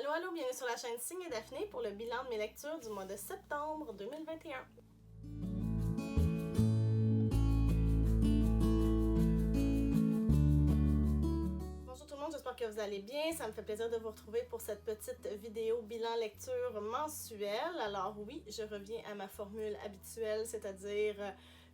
Allô, allô, bienvenue sur la chaîne Signe et Daphné pour le bilan de mes lectures du mois de septembre 2021. Bonjour tout le monde, j'espère que vous allez bien. Ça me fait plaisir de vous retrouver pour cette petite vidéo bilan lecture mensuelle. Alors oui, je reviens à ma formule habituelle, c'est-à-dire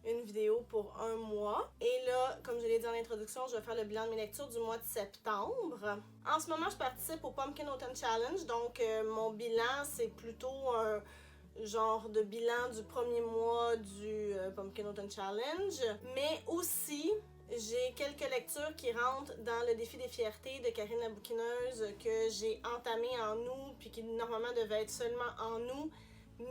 une vidéo pour un mois. Et là, comme je l'ai dit en introduction, je vais faire le bilan de mes lectures du mois de septembre. En ce moment, je participe au Pumpkin Autumn Challenge, donc mon bilan, c'est plutôt un genre de bilan du premier mois du Pumpkin Autumn Challenge, mais aussi j'ai quelques lectures qui rentrent dans le défi des fiertés de Karine la bouquineuse que j'ai entamé en août puis qui normalement devait être seulement en août,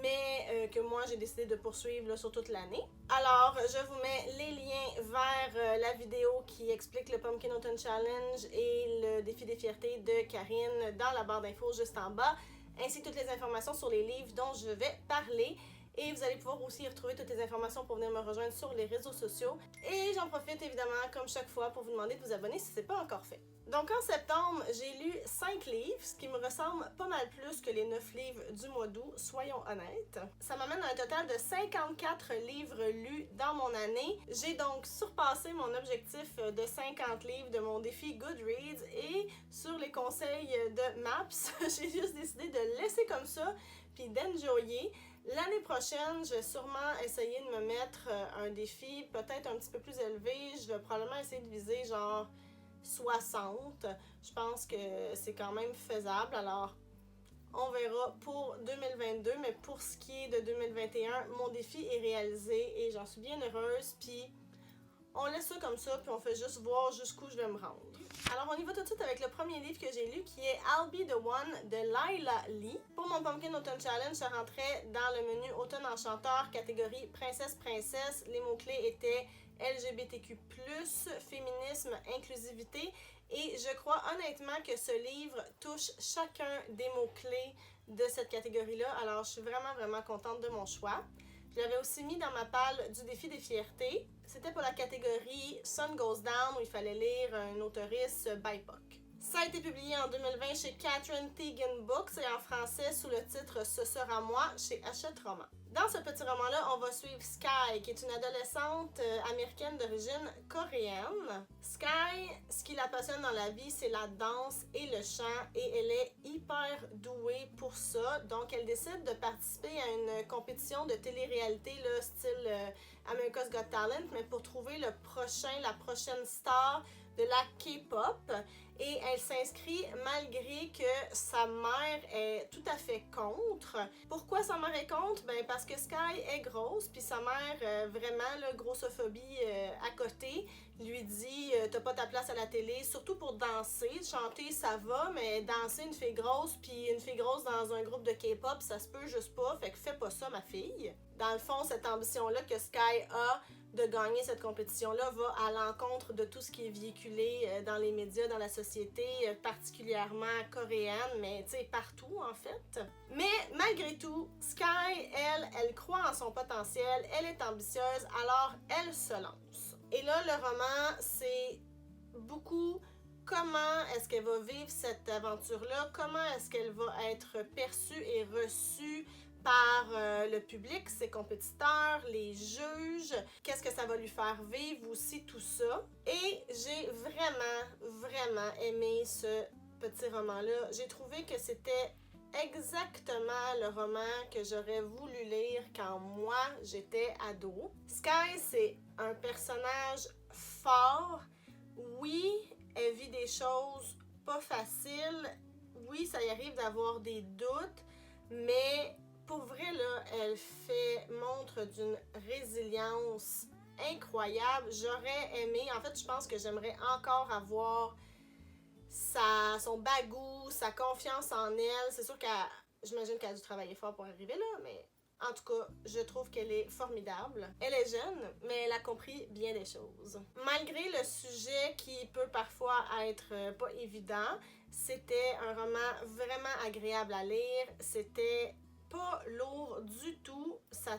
mais que moi j'ai décidé de poursuivre là, sur toute l'année. Alors je vous mets les liens vers la vidéo qui explique le Pumpkin Autumn Challenge et le défi des fiertés de Karine dans la barre d'infos juste en bas, ainsi que toutes les informations sur les livres dont je vais parler. Et vous allez pouvoir aussi y retrouver toutes les informations pour venir me rejoindre sur les réseaux sociaux. Et j'en profite évidemment, comme chaque fois, pour vous demander de vous abonner si ce n'est pas encore fait. Donc en septembre, j'ai lu 5 livres, ce qui me ressemble pas mal plus que les 9 livres du mois d'août, soyons honnêtes. Ça m'amène à un total de 54 livres lus dans mon année. J'ai donc surpassé mon objectif de 50 livres de mon défi Goodreads et sur les conseils de Maps, j'ai juste décidé de laisser comme ça puis d'enjoyer. L'année prochaine, je vais sûrement essayer de me mettre un défi peut-être un petit peu plus élevé. Je vais probablement essayer de viser genre 60. Je pense que c'est quand même faisable. Alors, on verra pour 2022. Mais pour ce qui est de 2021, mon défi est réalisé et j'en suis bien heureuse. Puis, on laisse ça comme ça, puis on fait juste voir jusqu'où je vais me rendre. Alors, on y va tout de suite avec le premier livre que j'ai lu, qui est I'll Be the One de Layla Lee. Pour mon Pumpkin Autumn Challenge, je rentrais dans le menu Automne Enchanteur, catégorie Princesse-Princesse. Les mots-clés étaient LGBTQ+, féminisme, inclusivité. Et je crois honnêtement que ce livre touche chacun des mots-clés de cette catégorie-là. Alors, je suis vraiment contente de mon choix. Je l'avais aussi mis dans ma palle du défi des fiertés. C'était pour la catégorie Sun Goes Down où il fallait lire un auteuriste BIPOC. Ça a été publié en 2020 chez Catherine Teagan Books et en français sous le titre Ce sera moi chez Hachette Roman. Dans ce petit roman-là, on va suivre Sky, qui est une adolescente américaine d'origine coréenne. Sky, ce qui la passionne dans la vie, c'est la danse et le chant, et elle est hyper douée pour ça. Donc, elle décide de participer à une compétition de télé-réalité, là, style America's Got Talent, mais pour trouver la prochaine star de la K-pop. Et elle s'inscrit malgré que sa mère est tout à fait contre. Pourquoi sa mère est contre? Ben parce que Sky est grosse, puis sa mère, vraiment, là, grossophobie à côté, lui dit t'as pas ta place à la télé, surtout pour danser. Chanter, ça va, mais danser une fille grosse, puis une fille grosse dans un groupe de K-pop, ça se peut juste pas, fait que fais pas ça, ma fille. Dans le fond, cette ambition-là que Sky a de gagner cette compétition-là va à l'encontre de tout ce qui est véhiculé dans les médias, dans la société, particulièrement coréenne, mais tu sais, partout en fait. Mais malgré tout, Sky, elle croit en son potentiel, elle est ambitieuse, alors elle se lance. Et là, le roman, c'est beaucoup comment est-ce qu'elle va vivre cette aventure-là, comment est-ce qu'elle va être perçue et reçue par le public, ses compétiteurs, les juges, qu'est-ce que ça va lui faire vivre aussi, tout ça. Et j'ai vraiment aimé ce petit roman-là. J'ai trouvé que c'était exactement le roman que j'aurais voulu lire quand moi j'étais ado. Sky, c'est un personnage fort. Oui, elle vit des choses pas faciles. Oui, ça y arrive d'avoir des doutes, mais pour vrai, là, elle fait montre d'une résilience incroyable. J'aurais aimé, en fait, je pense que j'aimerais encore avoir son bagou, sa confiance en elle. C'est sûr j'imagine qu'elle a dû travailler fort pour arriver là, mais en tout cas, je trouve qu'elle est formidable. Elle est jeune, mais elle a compris bien des choses. Malgré le sujet qui peut parfois être pas évident, c'était un roman vraiment agréable à lire. C'était pas lourd du tout. Ça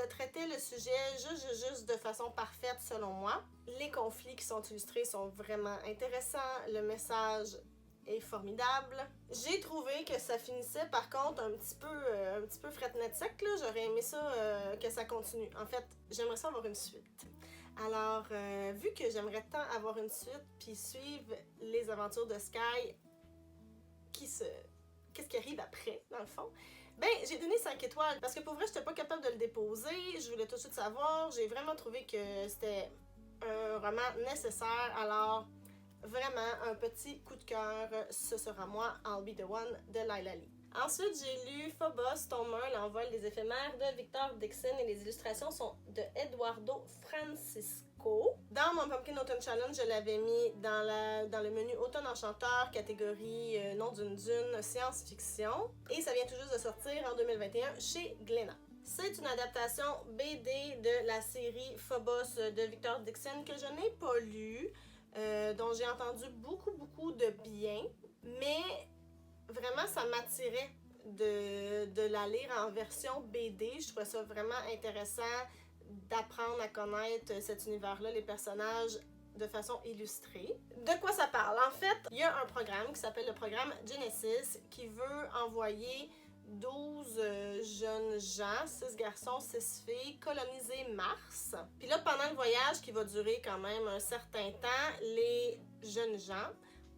traitait le sujet juste de façon parfaite selon moi. Les conflits qui sont illustrés sont vraiment intéressants. Le message est formidable. J'ai trouvé que ça finissait par contre un petit peu fretonnette sec, là. J'aurais aimé ça que ça continue. En fait, j'aimerais ça avoir une suite. Alors, vu que j'aimerais tant avoir une suite puis suivre les aventures de Sky, qu'est-ce qui arrive après, dans le fond, ben, j'ai donné 5 étoiles parce que pour vrai, j'étais pas capable de le déposer. Je voulais tout de suite savoir. J'ai vraiment trouvé que c'était un roman nécessaire. Alors, vraiment, un petit coup de cœur, ce sera moi, I'll Be the One de Laila Lee. Ensuite, j'ai lu Phobos, tome 1, L'envol des éphémères de Victor Dixon et les illustrations sont de Eduardo Francisco. Dans mon Pumpkin Autumn Challenge, je l'avais mis dans le menu Automne Enchanteur, catégorie Nom d'une dune, science-fiction. Et ça vient tout juste de sortir en 2021 chez Glénat. C'est une adaptation BD de la série Phobos de Victor Dixon que je n'ai pas lue, dont j'ai entendu beaucoup de bien, mais vraiment ça m'attirait de la lire en version BD. Je trouvais ça vraiment intéressant d'apprendre à connaître cet univers-là, les personnages de façon illustrée. De quoi ça parle? En fait, il y a un programme qui s'appelle le programme Genesis qui veut envoyer 12 jeunes gens, 6 garçons, 6 filles, coloniser Mars. Puis là, pendant le voyage qui va durer quand même un certain temps, les jeunes gens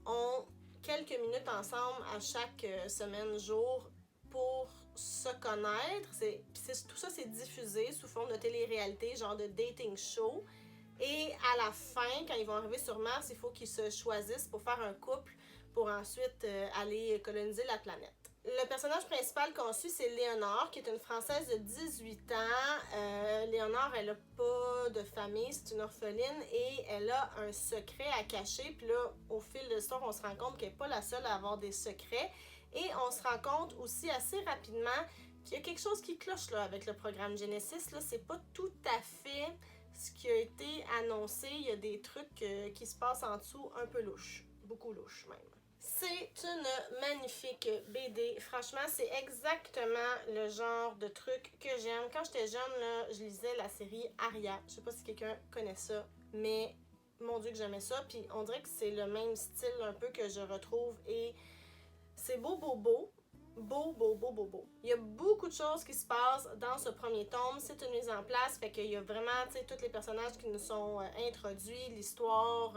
ont quelques minutes ensemble à chaque semaine, jour pour se connaître. Tout ça, c'est diffusé sous forme de télé-réalité, genre de dating show. Et à la fin, quand ils vont arriver sur Mars, il faut qu'ils se choisissent pour faire un couple pour ensuite aller coloniser la planète. Le personnage principal qu'on suit, c'est Léonore, qui est une Française de 18 ans. Léonore, elle n'a pas de famille, c'est une orpheline et elle a un secret à cacher. Puis là, au fil de l'histoire, on se rend compte qu'elle n'est pas la seule à avoir des secrets. Et on se rend compte aussi assez rapidement qu'il y a quelque chose qui cloche là, avec le programme Genesis. Là, c'est pas tout à fait ce qui a été annoncé. Il y a des trucs qui se passent en dessous un peu louches. Beaucoup louches même. C'est une magnifique BD. Franchement, c'est exactement le genre de truc que j'aime. Quand j'étais jeune, là, je lisais la série Aria. Je sais pas si quelqu'un connaît ça, mais mon Dieu que j'aimais ça. Puis on dirait que c'est le même style un peu que je retrouve et c'est beau. Il y a beaucoup de choses qui se passent dans ce premier tome. C'est une mise en place, fait qu'il y a vraiment, tu sais, tous les personnages qui nous sont introduits, l'histoire,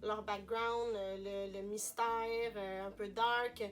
leur background, le mystère, un peu dark,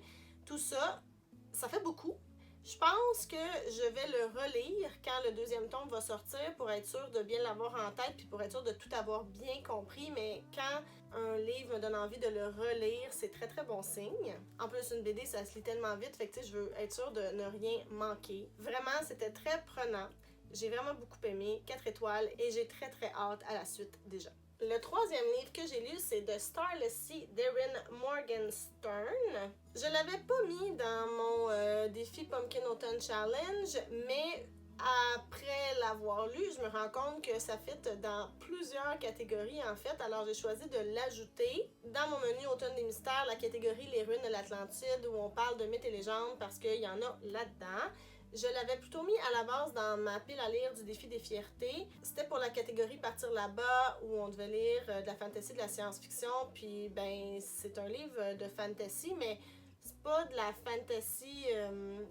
tout ça. Ça fait beaucoup. Je pense que je vais le relire quand le deuxième tome va sortir pour être sûre de bien l'avoir en tête puis pour être sûre de tout avoir bien compris. Mais quand un livre me donne envie de le relire, c'est très bon signe. En plus, une BD, ça se lit tellement vite, fait que je veux être sûre de ne rien manquer. Vraiment, c'était très prenant. J'ai vraiment beaucoup aimé, 4 étoiles, et j'ai très hâte à la suite déjà. Le troisième livre que j'ai lu, c'est The Starless Sea d'Erin Morgenstern. Je l'avais pas mis dans mon défi Pumpkin Autumn Challenge, mais après l'avoir lu, je me rends compte que ça fit dans plusieurs catégories en fait. Alors j'ai choisi de l'ajouter dans mon menu Automne des mystères, la catégorie Les ruines de l'Atlantide où on parle de mythes et légendes parce qu'il y en a là-dedans. Je l'avais plutôt mis à la base dans ma pile à lire du défi des fiertés. C'était pour la catégorie Partir là-bas où on devait lire de la fantasy, de la science-fiction. Puis ben c'est un livre de fantasy, mais c'est pas de la fantasy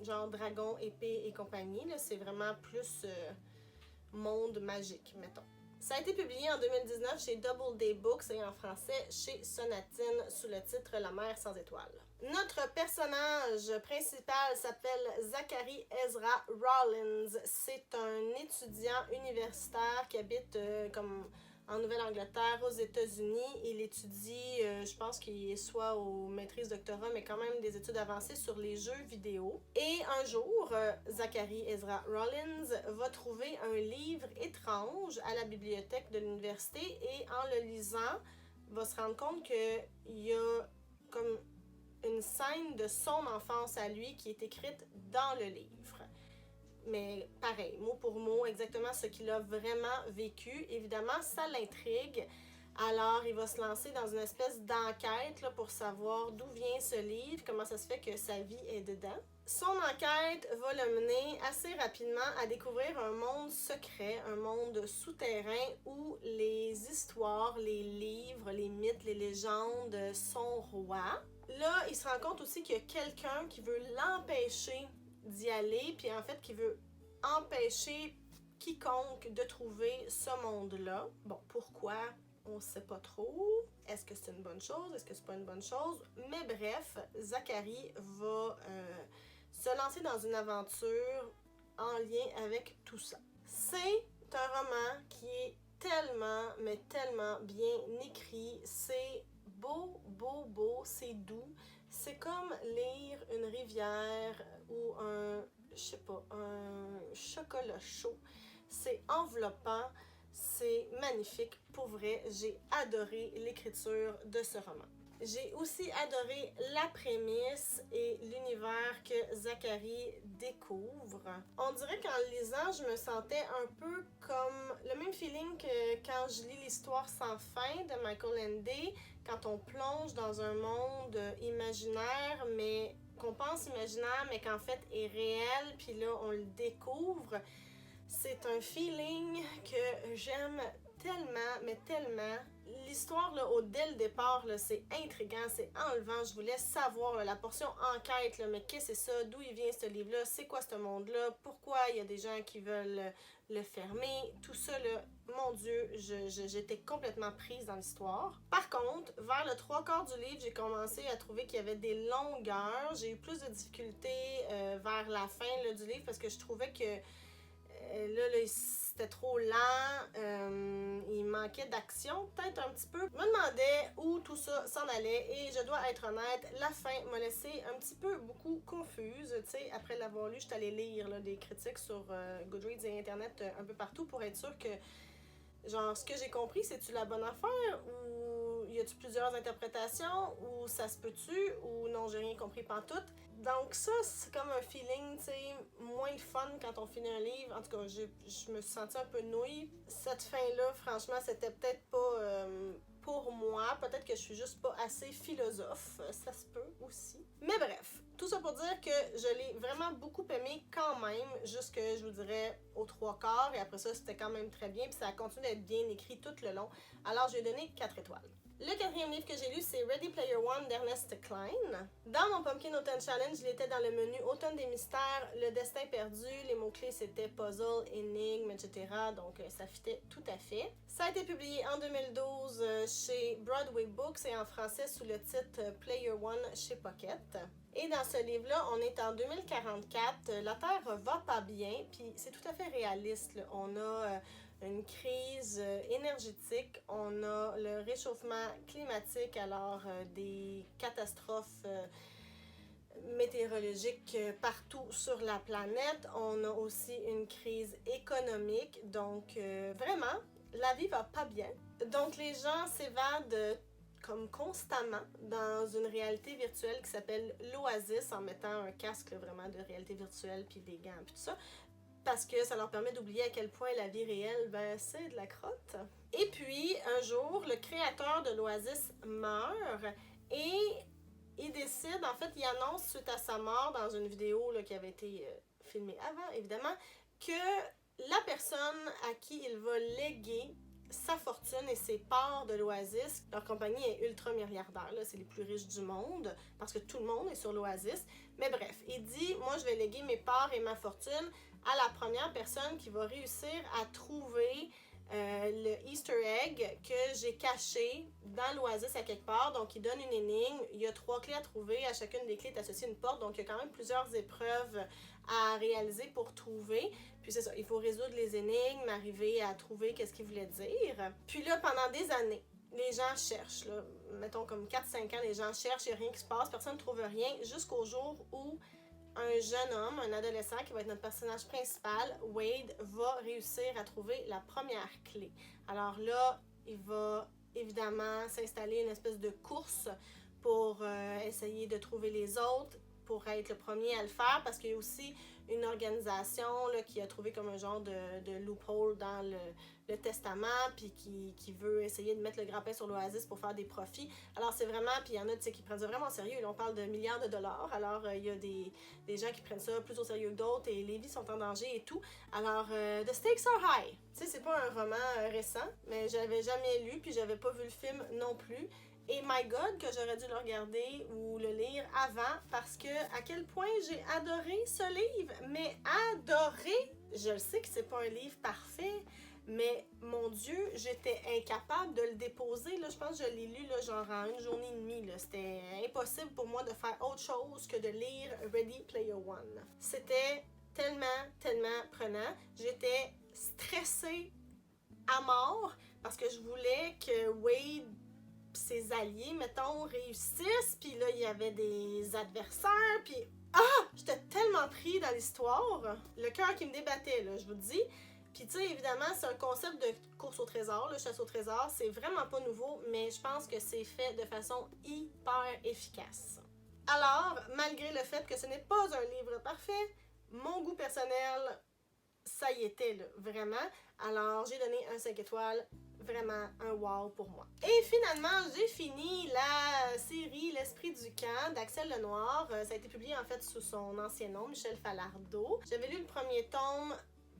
genre dragon, épée et compagnie. C'est vraiment plus monde magique, mettons. Ça a été publié en 2019 chez Doubleday Books et en français chez Sonatine sous le titre La mer sans étoiles. Notre personnage principal s'appelle Zachary Ezra Rollins. C'est un étudiant universitaire qui habite comme en Nouvelle-Angleterre, aux États-Unis. Il étudie, je pense qu'il est soit aux maîtrises doctorat, mais quand même des études avancées sur les jeux vidéo. Et un jour, Zachary Ezra Rollins va trouver un livre étrange à la bibliothèque de l'université et en le lisant, va se rendre compte qu'il y a comme une scène de son enfance à lui qui est écrite dans le livre. Mais pareil, mot pour mot, exactement ce qu'il a vraiment vécu. Évidemment, ça l'intrigue. Alors, il va se lancer dans une espèce d'enquête là, pour savoir d'où vient ce livre, comment ça se fait que sa vie est dedans. Son enquête va le mener assez rapidement à découvrir un monde secret, un monde souterrain où les histoires, les livres, les mythes, les légendes sont rois. là, il se rend compte aussi qu'il y a quelqu'un qui veut l'empêcher d'y aller, puis en fait, qui veut empêcher quiconque de trouver ce monde-là. Bon, pourquoi? On sait pas trop. Est-ce que c'est une bonne chose? Est-ce que c'est pas une bonne chose? Mais bref, Zachary va se lancer dans une aventure en lien avec tout ça. C'est un roman qui est tellement, mais tellement bien écrit. C'est beau, beau, beau, c'est doux. C'est comme lire une rivière ou je sais pas, un chocolat chaud. C'est enveloppant, c'est magnifique. Pour vrai, j'ai adoré l'écriture de ce roman. J'ai aussi adoré la prémisse et l'univers que Zachary découvre. On dirait qu'en le lisant, je me sentais un peu comme le même feeling que quand je lis l'histoire sans fin de Michael Ende, quand on plonge dans un monde imaginaire, mais qu'on pense imaginaire, mais qu'en fait est réel, puis là on le découvre. C'est un feeling que j'aime tellement, mais tellement. L'histoire, là, dès le départ, là, c'est intriguant, c'est enlevant. Je voulais savoir là, la portion enquête, là, mais qu'est-ce que c'est ça? D'où il vient ce livre-là? C'est quoi ce monde-là? Pourquoi il y a des gens qui veulent le fermer? Tout ça, là, mon Dieu, j'étais complètement prise dans l'histoire. Par contre, vers le 3/4 du livre, j'ai commencé à trouver qu'il y avait des longueurs. J'ai eu plus de difficultés vers la fin là, du livre parce que je trouvais que là, c'était trop lent, il manquait d'action, peut-être un petit peu. Je me demandais où tout ça s'en allait et je dois être honnête, la fin m'a laissé un petit peu beaucoup confuse. Tu sais, après l'avoir lu, je suis allée lire là, des critiques sur Goodreads et Internet un peu partout pour être sûre que, genre, ce que j'ai compris, c'est-tu la bonne affaire ou y a-tu plusieurs interprétations ou ça se peut-tu ou non, j'ai rien compris pantoute. Donc ça, c'est comme un feeling, tu sais, moins fun quand on finit un livre. En tout cas, je me suis sentie un peu nouille. Cette fin-là, franchement, c'était peut-être pas pour moi. Peut-être que je suis juste pas assez philosophe. Ça se peut aussi. Mais bref, tout ça pour dire que je l'ai vraiment beaucoup aimé quand même, jusque, je vous dirais, aux 3/4. Et après ça, c'était quand même très bien. Puis ça a continué d'être bien écrit tout le long. Alors, je lui ai donné 4 étoiles. Le 4e livre que j'ai lu, c'est Ready Player One d'Ernest Cline. Dans mon Pumpkin Autumn Challenge, il était dans le menu Automne des mystères, le destin perdu. Les mots-clés, c'était puzzle, énigme, etc. Donc, ça fitait tout à fait. Ça a été publié en 2012 chez Broadway Books et en français sous le titre Player One chez Pocket. Et dans ce livre-là, on est en 2044. La Terre va pas bien, puis c'est tout à fait réaliste. Là. On a une crise énergétique, on a le réchauffement climatique, alors des catastrophes météorologiques partout sur la planète. On a aussi une crise économique, donc vraiment, la vie va pas bien. Donc les gens s'évadent comme constamment dans une réalité virtuelle qui s'appelle l'Oasis en mettant un casque là, vraiment de réalité virtuelle puis des gants puis tout ça. Parce que ça leur permet d'oublier à quel point la vie réelle, ben, c'est de la crotte. Et puis, un jour, le créateur de l'Oasis meurt et il décide, en fait, il annonce suite à sa mort dans une vidéo là, qui avait été filmée avant, évidemment, que la personne à qui il va léguer sa fortune et ses parts de l'Oasis, leur compagnie est ultra milliardaire, là, c'est les plus riches du monde, parce que tout le monde est sur l'Oasis. Mais bref, il dit, moi je vais léguer mes parts et ma fortune à la première personne qui va réussir à trouver le Easter egg que j'ai caché dans l'Oasis à quelque part. Donc, il donne une énigme. Il y a 3 clés à trouver. À chacune des clés est associée une porte. Donc, il y a quand même plusieurs épreuves à réaliser pour trouver. Puis c'est ça, il faut résoudre les énigmes, arriver à trouver qu'est-ce qu'il voulait dire. Puis là, pendant des années, les gens cherchent, là, mettons comme 4-5 ans, les gens cherchent, il n'y a rien qui se passe, personne ne trouve rien, jusqu'au jour où un jeune homme, un adolescent qui va être notre personnage principal, Wade, va réussir à trouver la première clé. Alors là, il va évidemment s'installer une espèce de course pour essayer de trouver les autres, pour être le premier à le faire, parce qu'il y a aussi une organisation là, qui a trouvé comme un genre de loophole dans le testament, puis qui veut essayer de mettre le grappin sur l'Oasis pour faire des profits. Alors c'est vraiment, puis il y en a qui prennent ça vraiment au sérieux, là, on parle de milliards de dollars, alors il y a des gens qui prennent ça plus au sérieux que d'autres, et les vies sont en danger et tout. Alors, the stakes are high. Tu sais, c'est pas un roman récent, mais j'avais jamais lu, puis j'avais pas vu le film non plus. Et my God, que j'aurais dû le regarder ou le lire avant, parce que à quel point j'ai adoré ce livre, mais adoré! Je le sais que c'est pas un livre parfait, mais mon Dieu, j'étais incapable de le déposer. Là, je pense que je l'ai lu là, genre en une journée et demie. C'était impossible pour moi de faire autre chose que de lire Ready Player One. C'était tellement prenant. J'étais stressée à mort parce que je voulais que Wade ses alliés, mettons, réussissent, puis là, il y avait des adversaires, puis j'étais tellement pris dans l'histoire, le cœur qui me débattait, là, je vous dis. Puis tu sais, évidemment, c'est un concept de course au trésor, le chasse au trésor, c'est vraiment pas nouveau, mais je pense que c'est fait de façon hyper efficace. Alors, malgré le fait que ce n'est pas un livre parfait, mon goût personnel, ça y était, là, vraiment. Alors, j'ai donné un 5 étoiles, vraiment un wow pour moi. Et finalement, j'ai fini la série L'Esprit du Camp d'Axel Lenoir. Ça a été publié en fait sous son ancien nom, Michel Falardeau. J'avais lu le premier tome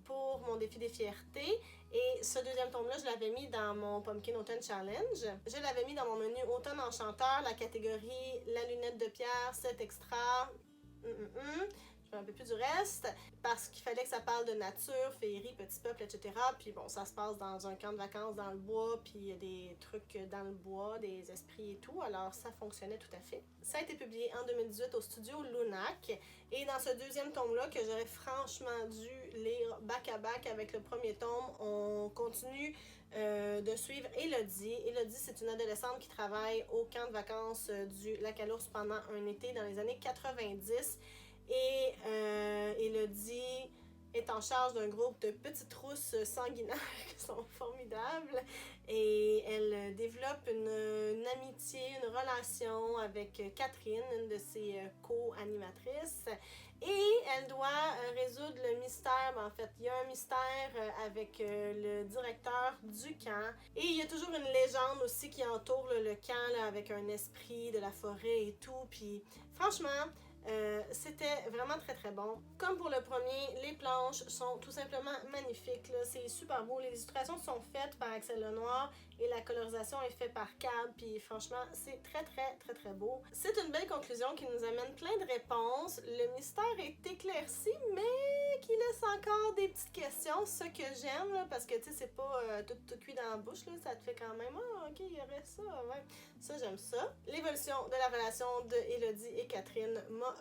pour mon défi des fiertés et ce deuxième tome-là, je l'avais mis dans mon Pumpkin Autumn Challenge. Je l'avais mis dans mon menu Automne Enchanteur, la catégorie La lunette de pierre, 7 extra. Je fais un peu plus du reste, parce qu'il fallait que ça parle de nature, féerie, petit peuple, etc. Puis bon, ça se passe dans un camp de vacances dans le bois, puis il y a des trucs dans le bois, des esprits et tout, alors ça fonctionnait tout à fait. Ça a été publié en 2018 au studio Lunac, et dans ce deuxième tome-là, que j'aurais franchement dû lire back-à-back avec le premier tome, on continue de suivre Élodie. Élodie, c'est une adolescente qui travaille au camp de vacances du Lac à l'Ours pendant un été dans les années 90. Et Élodie est en charge d'un groupe de petites rousses sanguinaires qui sont formidables. Et elle développe une amitié, une relation avec Catherine, une de ses co-animatrices. Et elle doit résoudre le mystère. En fait, il y a un mystère avec le directeur du camp. Et il y a toujours une légende aussi qui entoure le camp là, avec un esprit de la forêt et tout. Puis franchement, c'était vraiment très bon. Comme pour le premier, les planches sont tout simplement magnifiques. C'est super beau. Les illustrations sont faites par Axel Lenoir et la colorisation est faite par Cab. Puis franchement, c'est très beau. C'est une belle conclusion qui nous amène plein de réponses. Le mystère est éclairci, mais qui laisse encore des petites questions. Ce que j'aime, là, parce que tu sais, c'est pas tout cuit dans la bouche. Là, ça te fait quand même, ok, il y aurait ça. Ouais. Ça, j'aime ça. L'évolution de la relation de Élodie et Catherine m'a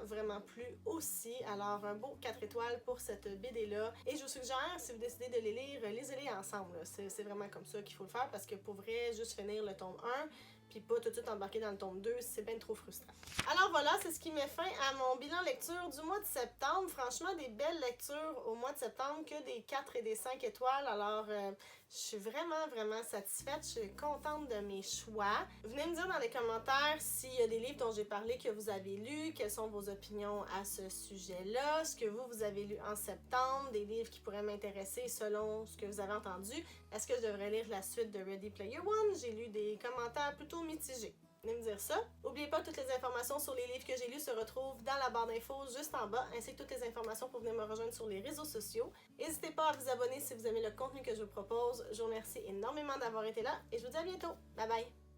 vraiment plu aussi. Alors, un beau 4 étoiles pour cette BD-là. Et je vous suggère, si vous décidez de les lire, lisez-les ensemble. C'est vraiment comme ça qu'il faut le faire parce que pour vrai, juste finir le tome 1 puis pas tout de suite embarquer dans le tome 2, c'est bien trop frustrant. Alors voilà, c'est ce qui met fin à mon bilan lecture du mois de septembre. Franchement, des belles lectures au mois de septembre, que des 4 et des 5 étoiles. Alors, je suis vraiment satisfaite. Je suis contente de mes choix. Venez me dire dans les commentaires s'il y a des livres dont j'ai parlé que vous avez lus, quelles sont vos opinions à ce sujet-là, ce que vous avez lu en septembre, des livres qui pourraient m'intéresser selon ce que vous avez entendu. Est-ce que je devrais lire la suite de Ready Player One? J'ai lu des commentaires plutôt mitigés. Venez me dire ça. N'oubliez pas, toutes les informations sur les livres que j'ai lus se retrouvent dans la barre d'infos juste en bas, ainsi que toutes les informations pour venir me rejoindre sur les réseaux sociaux. N'hésitez pas à vous abonner si vous aimez le contenu que je vous propose. Je vous remercie énormément d'avoir été là et je vous dis à bientôt. Bye bye!